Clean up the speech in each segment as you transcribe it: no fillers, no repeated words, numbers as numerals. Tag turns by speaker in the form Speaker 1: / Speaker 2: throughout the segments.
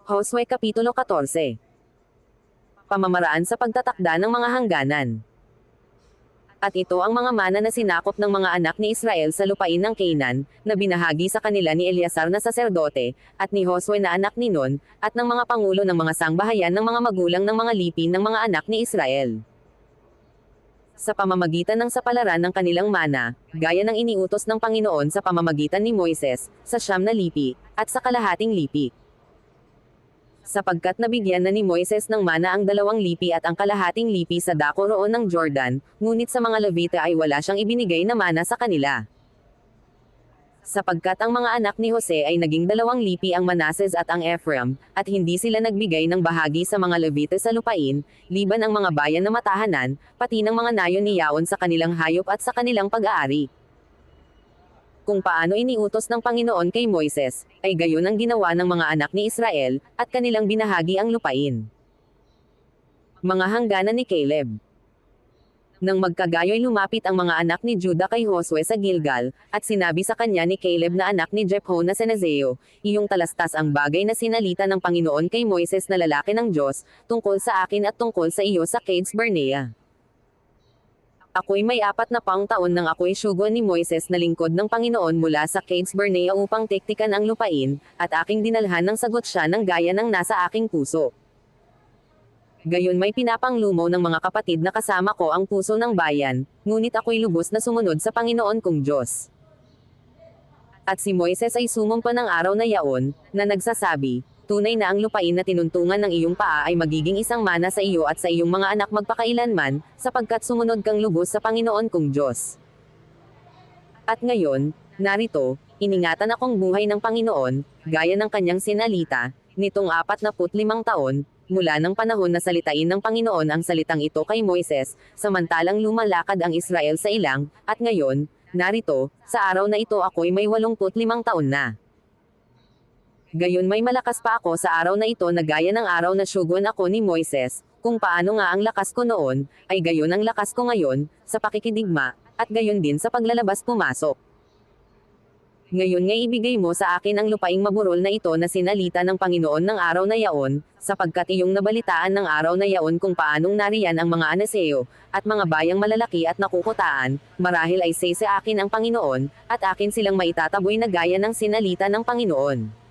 Speaker 1: Josue Kapitulo 14. Pamamaraan sa pagtatakda ng mga hangganan. At ito ang mga mana na sinakop ng mga anak ni Israel sa lupain ng Canaan, na binahagi sa kanila ni Eleazar na saserdote, at ni Josue na anak ni Nun, at ng mga pangulo ng mga sangbahayan ng mga magulang ng mga lipi ng mga anak ni Israel. Sa pamamagitan ng sapalaran ng kanilang mana, gaya ng iniutos ng Panginoon sa pamamagitan ni Moises, sa 9 na lipi, at sa kalahating lipi. Sapagkat nabigyan na ni Moises ng mana ang 2 lipi at ang kalahating lipi sa dako roon ng Jordan, ngunit sa mga Levita ay wala siyang ibinigay na mana sa kanila. Sapagkat ang mga anak ni Jose ay naging 2 lipi ang Manases at ang Ephraim, at hindi sila nagbigay ng bahagi sa mga Levita sa lupain, liban ang mga bayan na matahanan, pati ng mga nayon ni Yaon sa kanilang hayop at sa kanilang pag-aari. Kung paano iniutos ng Panginoon kay Moises, ay gayon ang ginawa ng mga anak ni Israel, at kanilang binahagi ang lupain. Mga hangganan ni Caleb. Nang magkagayoy lumapit ang mga anak ni Juda kay Josue sa Gilgal, at sinabi sa kanya ni Caleb na anak ni Jephone na Cenezeo, iyong talastas ang bagay na sinalita ng Panginoon kay Moises na lalaki ng Diyos, tungkol sa akin at tungkol sa iyo sa Cades Barnea. Ako'y may 40 taon nang ako'y syugon ni Moises na lingkod ng Panginoon mula sa Cades Barnea upang tektikan ang lupain, at aking dinalhan ng sagot siya ng gaya ng nasa aking puso. Gayon may pinapanglumo ng mga kapatid na kasama ko ang puso ng bayan, ngunit ako'y lubos na sumunod sa Panginoon kong Diyos. At si Moises ay sumumpa ng araw na yaon, na nagsasabi, tunay na ang lupain na tinuntungan ng iyong paa ay magiging isang mana sa iyo at sa iyong mga anak magpakailanman, sapagkat sumunod kang lubos sa Panginoon kong Diyos. At ngayon, narito, iningatan akong buhay ng Panginoon, gaya ng kanyang sinalita, nitong 45 taon, mula ng panahon na salitain ng Panginoon ang salitang ito kay Moises, samantalang lumalakad ang Israel sa ilang, at ngayon, narito, sa araw na ito ako'y may 85 taon na. Gayon may malakas pa ako sa araw na ito na gaya ng araw na syugon ako ni Moises, kung paano nga ang lakas ko noon, ay gayon ang lakas ko ngayon, sa pakikidigma, at gayon din sa paglalabas pumasok. Ngayon nga ibigay mo sa akin ang lupaing maburol na ito na sinalita ng Panginoon ng araw na yaon, sapagkat iyong nabalitaan ng araw na yaon kung paanong nariyan ang mga Anaseo, at mga bayang malalaki at nakukutaan, marahil ay say sa akin ang Panginoon, at akin silang maitataboy na gaya ng sinalita ng Panginoon.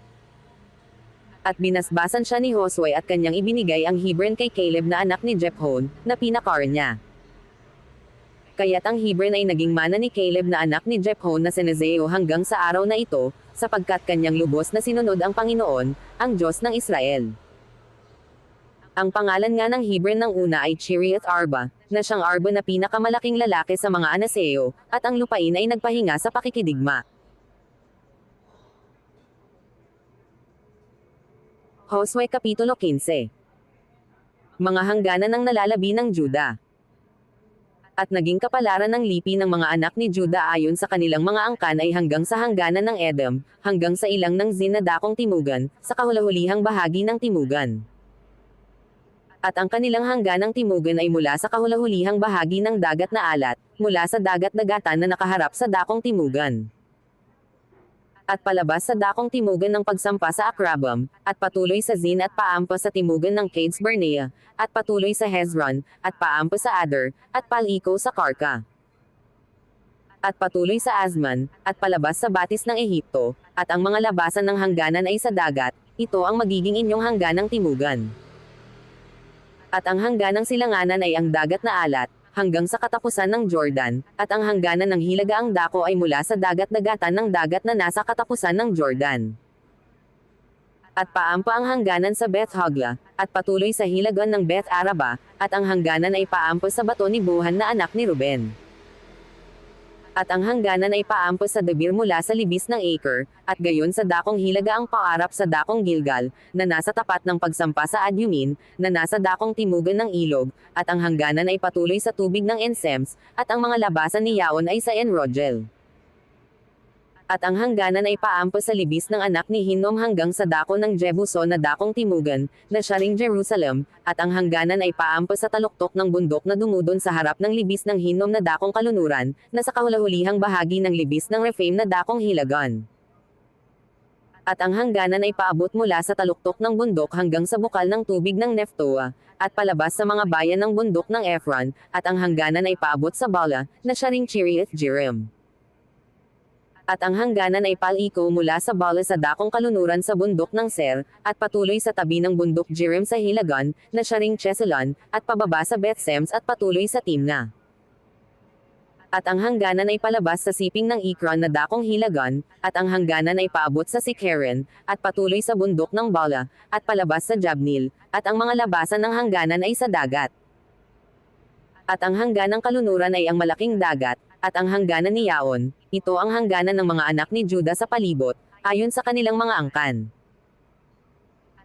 Speaker 1: At binasbasan siya ni Josue at kanyang ibinigay ang Hebron kay Caleb na anak ni Jephone, na pinakar niya. Kaya't ang Hebron ay naging mana ni Caleb na anak ni Jephone na Cenezeo hanggang sa araw na ito, sapagkat kanyang lubos na sinunod ang Panginoon, ang Diyos ng Israel. Ang pangalan nga ng Hebron ng una ay Chiriath Arba, na siyang Arba na pinakamalaking lalaki sa mga Anaseo, at ang lupain ay nagpahinga sa pakikidigma. Josue Kapitulo 15. Mga hangganan ng nalalabi ng Juda. At naging kapalaran ng lipi ng mga anak ni Juda ayon sa kanilang mga angkan ay hanggang sa hangganan ng Edom, hanggang sa ilang ng Zin na dakong timugan, sa kahulahulihang bahagi ng timugan. At ang kanilang hangganang timugan ay mula sa kahulahulihang bahagi ng dagat na alat, mula sa dagat-dagatan na nakaharap sa dakong timugan. At palabas sa dakong timugan ng pagsampa sa Akrabam, at patuloy sa Zin at paampas sa timugan ng Cades Barnea, at patuloy sa Hezron, at paampas sa Adar, at paliko sa Karka. At patuloy sa Azman, at palabas sa batis ng Ehipto, at ang mga labasan ng hangganan ay sa dagat, ito ang magiging inyong hangganang timugan. At ang hangganang silanganan ay ang dagat na alat, hanggang sa katapusan ng Jordan, at ang hangganan ng hilagaang dako ay mula sa dagat-dagatan ng dagat na nasa katapusan ng Jordan. At paampa ang hangganan sa Beth Hogla, at patuloy sa hilagan ng Beth Araba, at ang hangganan ay paampa sa bato ni Buhan na anak ni Ruben. At ang hangganan ay paampa sa Debir mula sa libis ng Acre, at gayon sa dakong hilagaang paarap sa dakong Gilgal, na nasa tapat ng pagsampa sa Adyumin, na nasa dakong timugan ng ilog, at ang hangganan ay patuloy sa tubig ng Ensems, at ang mga labasan ni Yaon ay sa Enrogel. At ang hangganan ay paampa sa libis ng anak ni Hinnom hanggang sa dako ng Jebuson na dakong timugan, na siya ring Jerusalem, at ang hangganan ay paampa sa taluktok ng bundok na dumudon sa harap ng libis ng Hinnom na dakong kalunuran, na sa kahulahulihang bahagi ng libis ng Rephaim na dakong hilagan. At ang hangganan ay paabot mula sa taluktok ng bundok hanggang sa bukal ng tubig ng Neftoa, at palabas sa mga bayan ng bundok ng Ephron, at ang hangganan ay paabot sa Bala, na siya ring Chiriath Jearim. At ang hangganan ay paliko mula sa Bala sa dakong kalunuran sa bundok ng Ser, at patuloy sa tabi ng bundok Jearim sa Hilagon, na siya ring Chesalon, at pababa sa Beth-Semes at patuloy sa Timna. At ang hangganan ay palabas sa siping ng Ekron na dakong Hilagon, at ang hangganan ay paabot sa Sikherin, at patuloy sa bundok ng Bala, at palabas sa Jabnil, at ang mga labasan ng hangganan ay sa dagat. At ang hangganang kalunuran ay ang malaking dagat, at ang hangganan ni Yaon, ito ang hangganan ng mga anak ni Juda sa palibot, ayon sa kanilang mga angkan.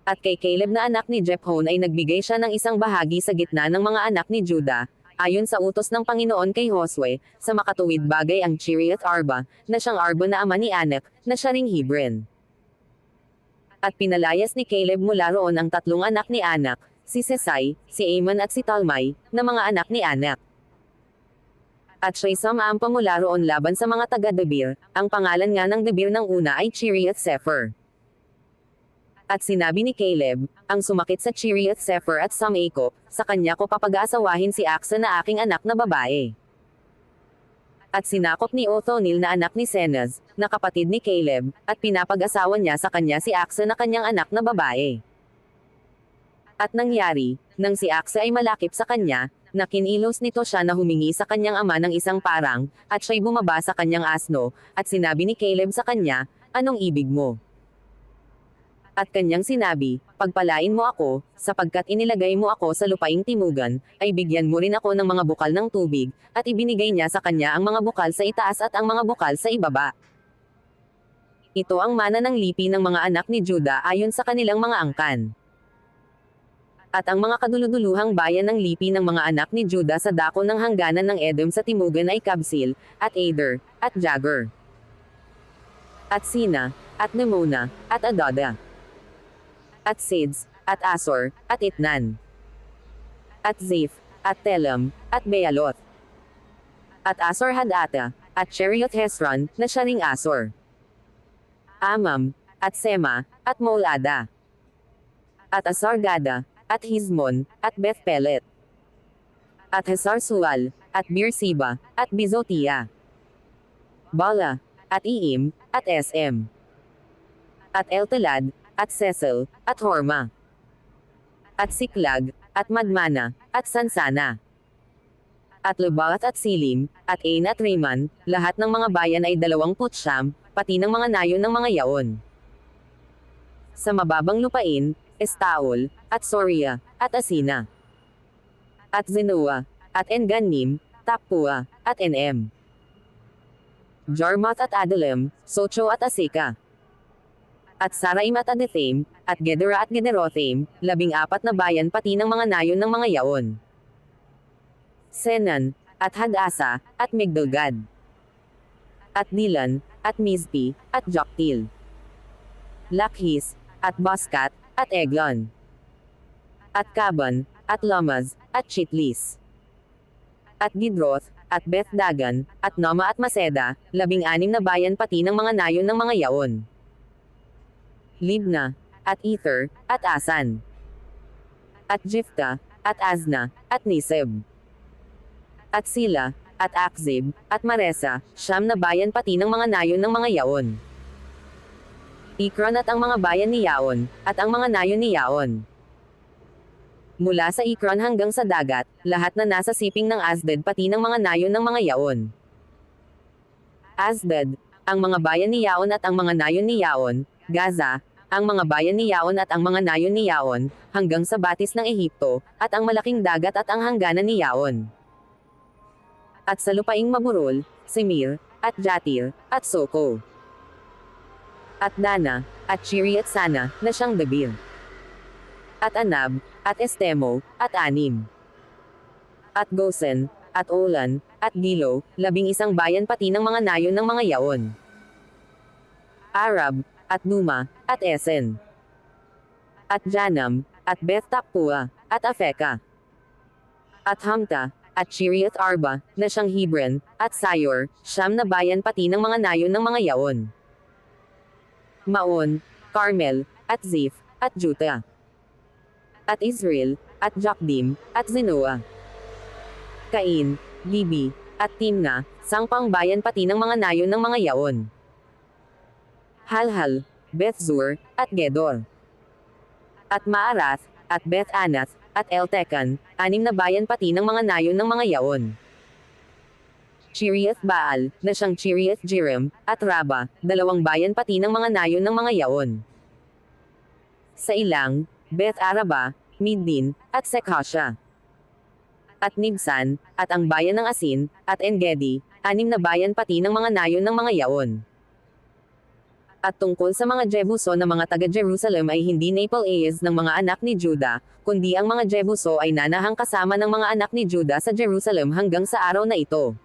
Speaker 1: At kay Caleb na anak ni Jephone ay nagbigay siya ng isang bahagi sa gitna ng mga anak ni Juda, ayon sa utos ng Panginoon kay Josue, sa makatuwid bagay ang Chiriath Arba, na siyang Arba na ama ni Anak, na siya ring Hebron. At pinalayas ni Caleb mula roon ang tatlong anak ni Anak, si Sesai, si Amon at si Talmai, na mga anak ni Anak. At siya'y samaampa mula roon laban sa mga taga-Debir, ang pangalan nga ng Debir ng una ay Chiriath Sepher. At sinabi ni Caleb, ang sumakit sa Chiriath Sepher at Samacop, sa kanya ko papag-aasawahin si Aksa na aking anak na babae. At sinakop ni Othoniel na anak ni Senaz, na kapatid ni Caleb, at pinapag-asawa niya sa kanya si Aksa na kanyang anak na babae. At nangyari, nang si Aksa ay malakip sa kanya, na kinilos nito siya na humingi sa kanyang ama ng isang parang, at siya'y bumaba sa kanyang asno, at sinabi ni Caleb sa kanya, anong ibig mo? At kanyang sinabi, pagpalain mo ako, sapagkat inilagay mo ako sa lupaing timugan, ay bigyan mo rin ako ng mga bukal ng tubig, at ibinigay niya sa kanya ang mga bukal sa itaas at ang mga bukal sa ibaba. Ito ang mana ng lipi ng mga anak ni Juda ayon sa kanilang mga angkan. At ang mga kaduluduluhang bayan ng lipi ng mga anak ni Juda sa dako ng hangganan ng Edom sa timugan ay Kabsil, at Ader, at Jagur, at Sina, at Nemona, at Adada, at Sids, at Asor, at Itnan, at Ziph, at Telam, at Bealoth, at Asor Hadata, at Cherioth Hesron, na siya ring Asor, Amam, at Sema, at Molada, at Asargada, at Hizmon, at Beth-Pelet, at Hazar-Sual, at Beersheba, at Bizotia, Bala, at Iim, at SM, at Eltelad, at Sesel, at Horma, at Siklag, at Madmana, at Sansana, at Lebaoth at Silim, at Ain at Riman, lahat ng mga bayan ay 20, pati ng mga nayon ng mga yaon. Sa mababang lupain, Estaol, at Soria, at Asina, at Zenoa, at Enganim, Tapua, at NM, Jarmuth at Adullam, Socho at Aseka, at Saraim at Adithaim, at Gedera at Gederothaim, 14 na bayan pati ng mga nayon ng mga yaon. Senan, at Hadasa, at Migdalgad, at Dilan, at Mizpi, at Joktil, Lakhis, at Boskat, at Eglon, at Kaban, at Lamaz, at Chitlis, at Gidroth, at Beth Dagan, at Noma at Maseda, 16 na bayan pati ng mga nayon ng mga yaon. Libna, at Ether, at Asan, at Jifta, at Azna, at Niseb, at Sila, at Akzib, at Maresa, 9 na bayan pati ng mga nayon ng mga yaon. Ekron at ang mga bayan ni Yaon, at ang mga nayon ni Yaon. Mula sa Ekron hanggang sa dagat, lahat na nasa siping ng Asdod pati ng mga nayon ng mga yaon. Asdod, ang mga bayan ni Yaon at ang mga nayon ni Yaon, Gaza, ang mga bayan ni Yaon at ang mga nayon ni Yaon, hanggang sa batis ng Ehipto, at ang malaking dagat at ang hangganan ni Yaon. At sa lupaing Maburol, Semir, at Jatir, at Soko, at Dana, at Chiriath Sana, na siyang Debir, at Anab, at Estemo, at Anim, at Gosen, at Olan, at Gilo, 11 bayan pati ng mga nayon ng mga yaon. Arab, at Numa, at Esen, at Janam, at Beth Tapua, at Afeka, at Hamta, at Chiriath Arba, na siyang Hebron, at Sayor, 9 na bayan pati ng mga nayon ng mga yaon. Maon, Carmel, at Ziph, at Juta, at Israel, at Jokdim, at Zenoa, Cain, Libi, at Timna, sangpang bayan pati ng mga nayon ng mga yaon. Halhal, Bethzur, at Gedor, at Maarath, at Beth-Anath, at Eltekan, 6 na bayan pati ng mga nayon ng mga yaon. Chiriath Baal, na siyang Chiriath Jearim, at Raba, 2 bayan pati ng mga nayon ng mga yaon. Sa ilang, Beth Araba, Middin, at Sekhasha, at Nibsan, at ang bayan ng Asin, at Engedi, 6 na bayan pati ng mga nayon ng mga yaon. At tungkol sa mga Jebuso na mga taga-Jerusalem ay hindi Naples ng mga anak ni Juda, kundi ang mga Jebuso ay nanahang kasama ng mga anak ni Juda sa Jerusalem hanggang sa araw na ito.